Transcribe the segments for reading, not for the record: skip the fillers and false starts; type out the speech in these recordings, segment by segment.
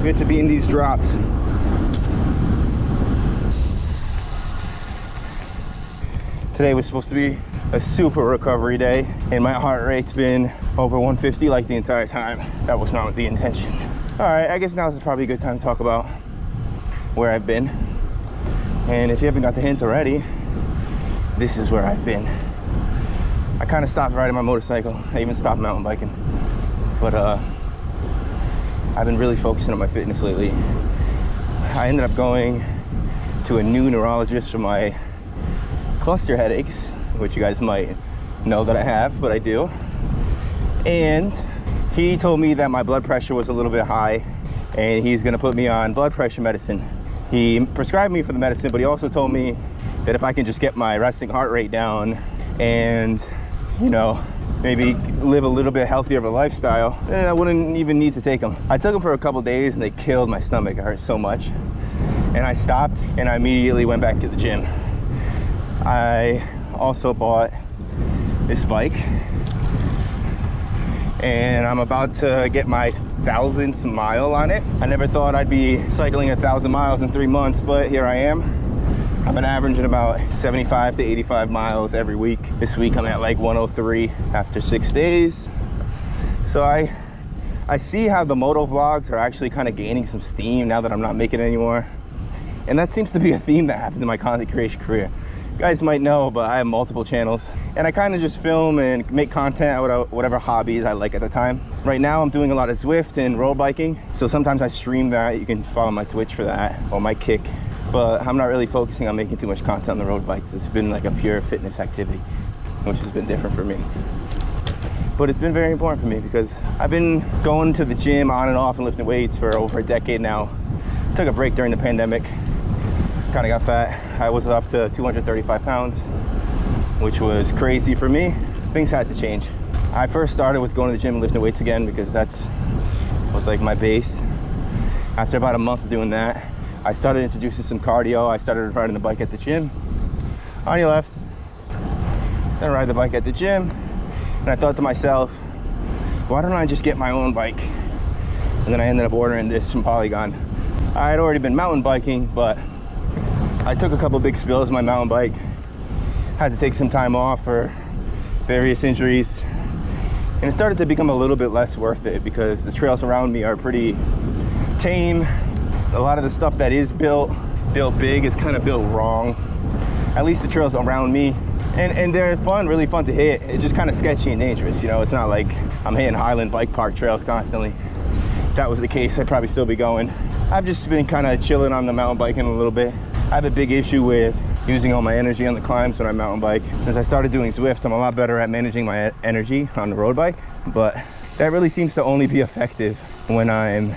good to be in these drops. Today was supposed to be a super recovery day, and my heart rate's been over 150 like the entire time. That was not the intention. All right, I guess now is probably a good time to talk about where I've been. And if you haven't got the hint already, this is where I've been. I kind of stopped riding my motorcycle. I even stopped mountain biking. But I've been really focusing on my fitness lately. I ended up going to a new neurologist for my cluster headaches, which you guys might know that I have, but I do. And he told me that my blood pressure was a little bit high, and he's gonna put me on blood pressure medicine. He prescribed me for the medicine, but he also told me that if I can just get my resting heart rate down and, you know, maybe live a little bit healthier of a lifestyle, then I wouldn't even need to take them. I took them for a couple days and they killed my stomach. It hurt so much. And I stopped and I immediately went back to the gym. I also bought this bike, and I'm about to get my 1,000th mile on it. I never thought I'd be cycling 1,000 miles in 3 months, but here I am. I've been averaging about 75 to 85 miles every week. This week I'm at like 103 after 6 days. So I see how the moto vlogs are actually kind of gaining some steam now that I'm not making it anymore. And that seems to be a theme that happened in my content creation career. You guys might know, but I have multiple channels, and I kind of just film and make content out of whatever hobbies I like at the time. Right now I'm doing a lot of Zwift and road biking, so sometimes I stream that. You can follow my Twitch for that, or my Kick, but I'm not really focusing on making too much content on the road bikes. It's been like a pure fitness activity, which has been different for me. But it's been very important for me because I've been going to the gym on and off and lifting weights for over a decade now. Took a break during the pandemic. Kind of got fat. I was up to 235 pounds, which was crazy for me. Things had to change. I first started with going to the gym and lifting weights again because that was like my base. After about a month of doing that, I started introducing some cardio. I started riding the bike at the gym. On your left. Then ride the bike at the gym. And I thought to myself, why don't I just get my own bike? And then I ended up ordering this from Polygon. I had already been mountain biking, but I took a couple big spills on my mountain bike. Had to take some time off for various injuries. And it started to become a little bit less worth it because the trails around me are pretty tame. A lot of the stuff that is built big is kind of built wrong. At least the trails around me. And they're fun, really fun to hit. It's just kind of sketchy and dangerous, you know? It's not like I'm hitting Highland Bike Park trails constantly. If that was the case, I'd probably still be going. I've just been kind of chilling on the mountain biking a little bit. I have a big issue with using all my energy on the climbs when I mountain bike. Since I started doing Zwift, I'm a lot better at managing my energy on the road bike, but that really seems to only be effective when I'm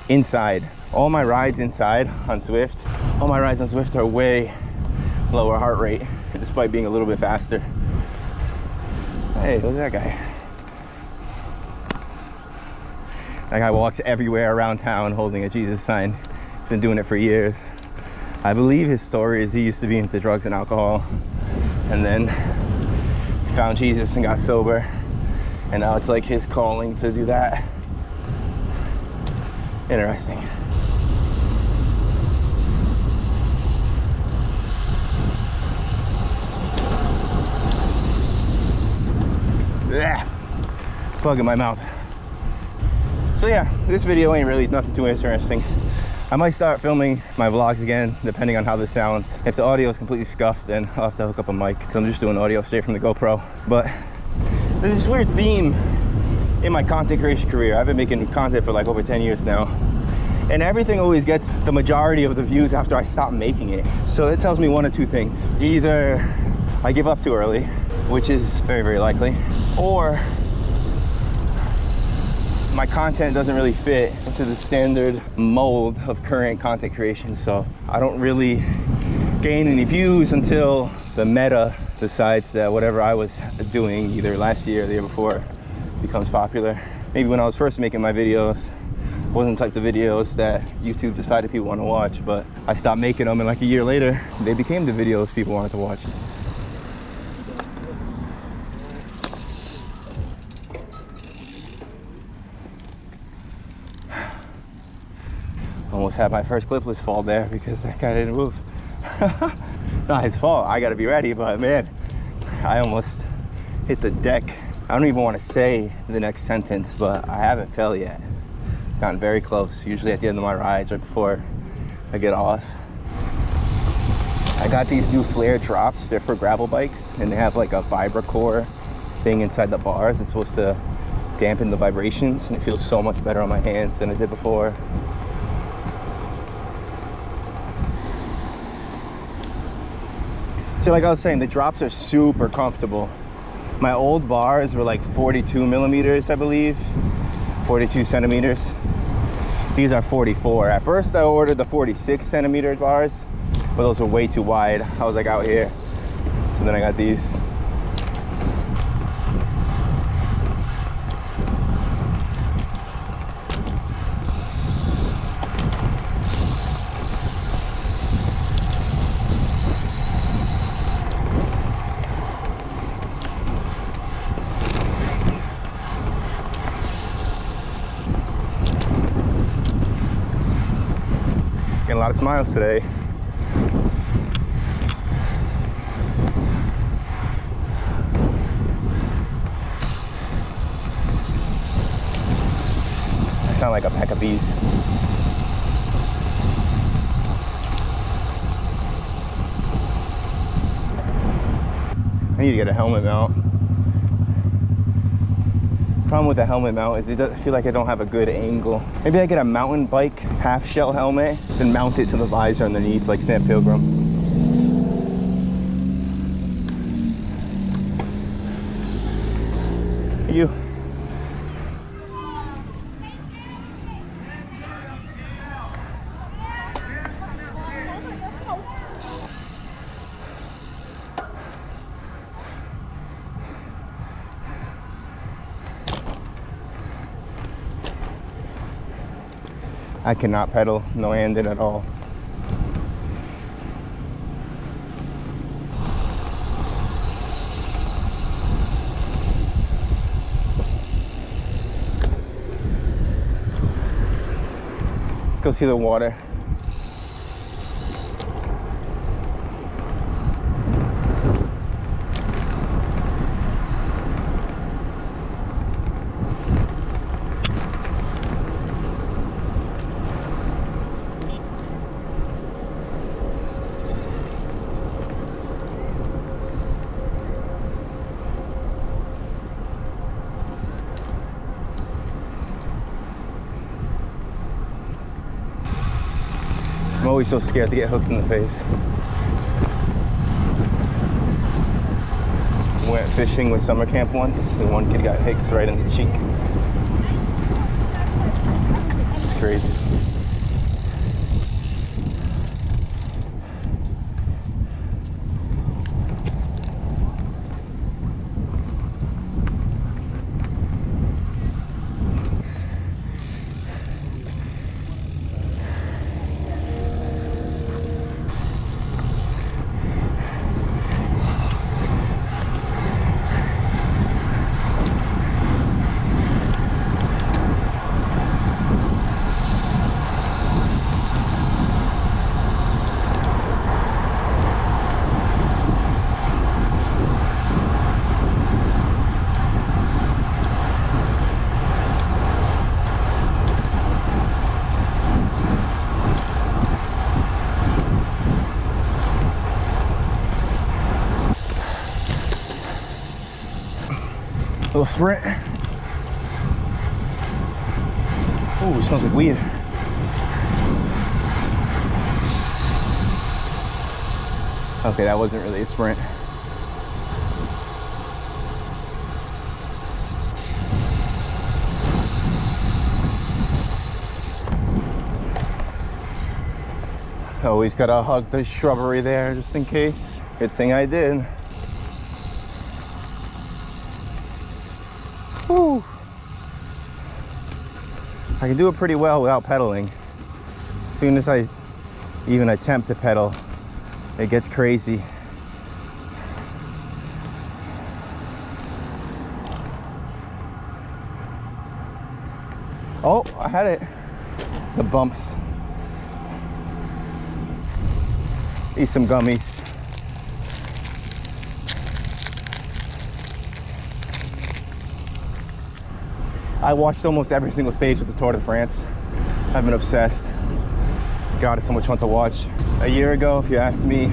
inside. All my rides inside on Zwift, are way lower heart rate, despite being a little bit faster. Hey, look at that guy. That guy walks everywhere around town holding a Jesus sign. He's been doing it for years. I believe his story is he used to be into drugs and alcohol, and then he found Jesus and got sober, and now it's like his calling to do that. Interesting. Bug in my mouth. So yeah, this video ain't really nothing too interesting. I might start filming my vlogs again, depending on how this sounds. If the audio is completely scuffed, then I'll have to hook up a mic, because I'm just doing audio straight from the GoPro. But there's this weird theme in my content creation career. I've been making content for like over 10 years now. And everything always gets the majority of the views after I stop making it. So that tells me one of two things. Either I give up too early, which is very, very likely, or my content doesn't really fit into the standard mold of current content creation. So I don't really gain any views until the meta decides that whatever I was doing either last year or the year before becomes popular. Maybe when I was first making my videos, wasn't the type of videos that YouTube decided people want to watch, but I stopped making them, and like a year later, they became the videos people wanted to watch. almost had my first clipless fall there because that guy didn't move. Not his fault, I gotta be ready, but man, I almost hit the deck. I don't even want to say the next sentence, but I haven't fell yet. Gotten very close, usually at the end of my rides right before I get off. I got these new flare drops. They're for gravel bikes, and they have like a VibraCore thing inside the bars. It's supposed to dampen the vibrations, and it feels so much better on my hands than it did before. So like I was saying, the drops are super comfortable. My old bars were like 42 millimeters, I believe, 42 centimeters. These are 44. At first I ordered the 46 centimeter bars, but those were way too wide. I was like out here. So then I got these. Getting a lot of smiles today. I sound like a pack of bees. I need to get a helmet mount. Problem with the helmet mount is I feel like I don't have a good angle. Maybe I get a mountain bike half shell helmet, then mount it to the visor underneath like Sam Pilgrim. You. I cannot pedal no-handed at all. Let's go see the water. I'm always so scared to get hooked in the face. Went fishing with summer camp once, and one kid got hit right in the cheek. It's crazy. Little sprint. Ooh, it smells like weed. Okay, that wasn't really a sprint. Always gotta hug the shrubbery there just in case. Good thing I did. Whew. I can do it pretty well without pedaling. As soon as I even attempt to pedal, it gets crazy. Oh, I had it. The bumps. Eat some gummies. I watched almost every single stage of the Tour de France. I've been obsessed. God, it's so much fun to watch. A year ago, if you asked me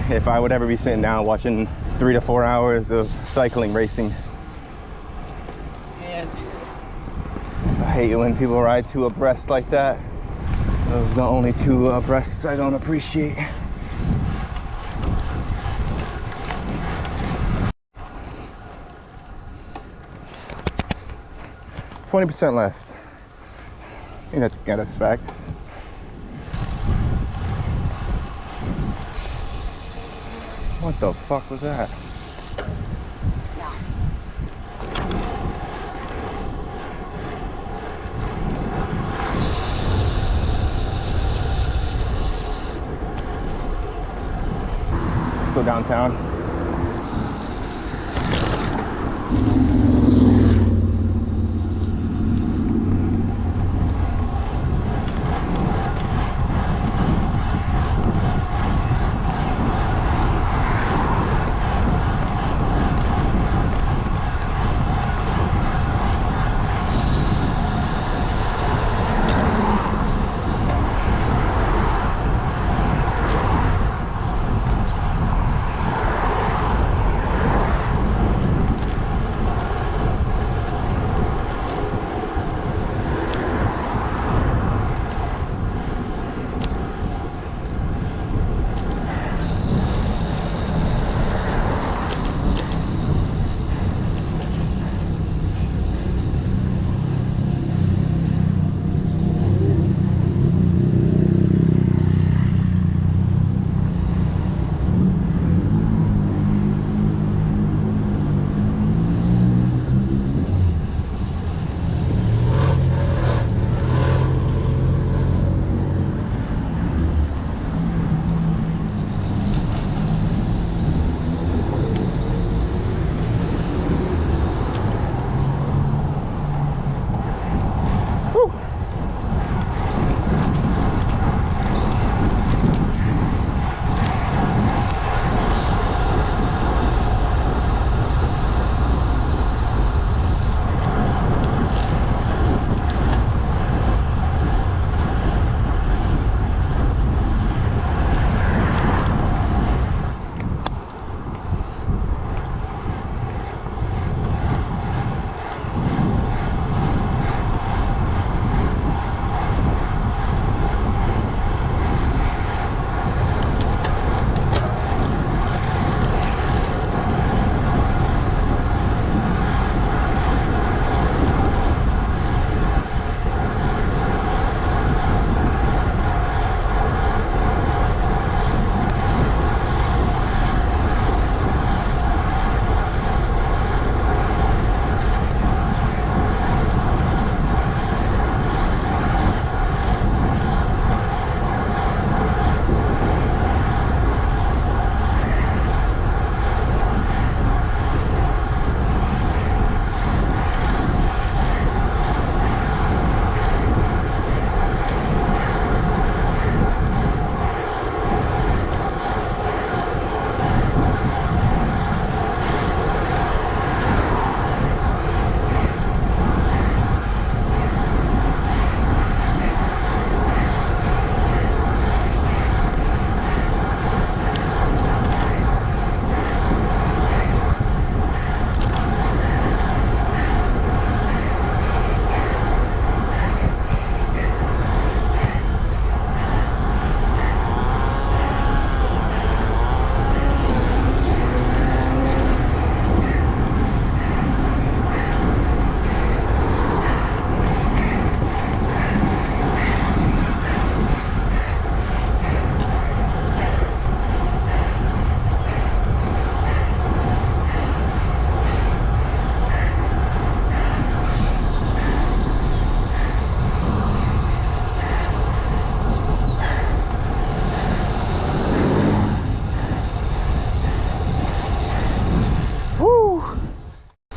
if I would ever be sitting down watching 3 to 4 hours of cycling racing. And I hate it when people ride two abreast like that. Those are the only two abreasts I don't appreciate. %20 left. I think that's get us back. What the fuck was that? Let's go downtown.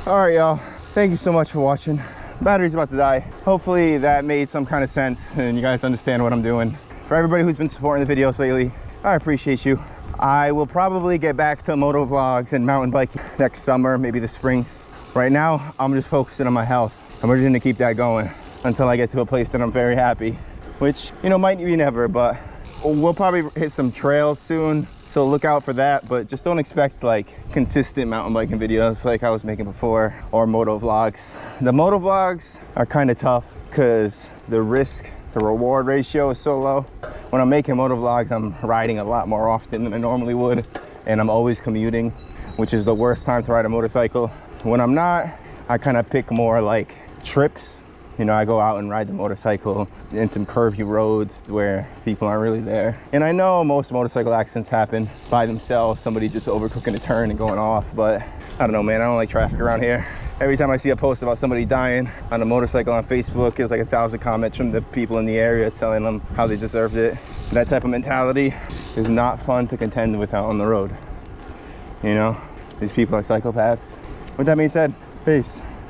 All right, y'all, thank you so much for watching. Battery's about to die. Hopefully that made some kind of sense and you guys understand what I'm doing. For everybody who's been supporting the videos lately, I appreciate you. I will probably get back to moto vlogs and mountain biking next summer, maybe the spring. Right now, I'm just focusing on my health. I'm just gonna keep that going until I get to a place that I'm very happy, which, you know, might be never, but we'll probably hit some trails soon. So look out for that, but just don't expect like consistent mountain biking videos like I was making before, or moto vlogs. The moto vlogs are kind of tough because the risk to reward ratio is so low. When I'm making moto vlogs, I'm riding a lot more often than I normally would, and I'm always commuting, which is the worst time to ride a motorcycle. When I'm not, I kind of pick more like trips. You know, I go out and ride the motorcycle in some curvy roads where people aren't really there. And I know most motorcycle accidents happen by themselves, somebody just overcooking a turn and going off, but I don't know, man, I don't like traffic around here. Every time I see a post about somebody dying on a motorcycle on Facebook, there's like 1,000 comments from the people in the area telling them how they deserved it. That type of mentality is not fun to contend with out on the road. You know, these people are psychopaths. With that being said, peace.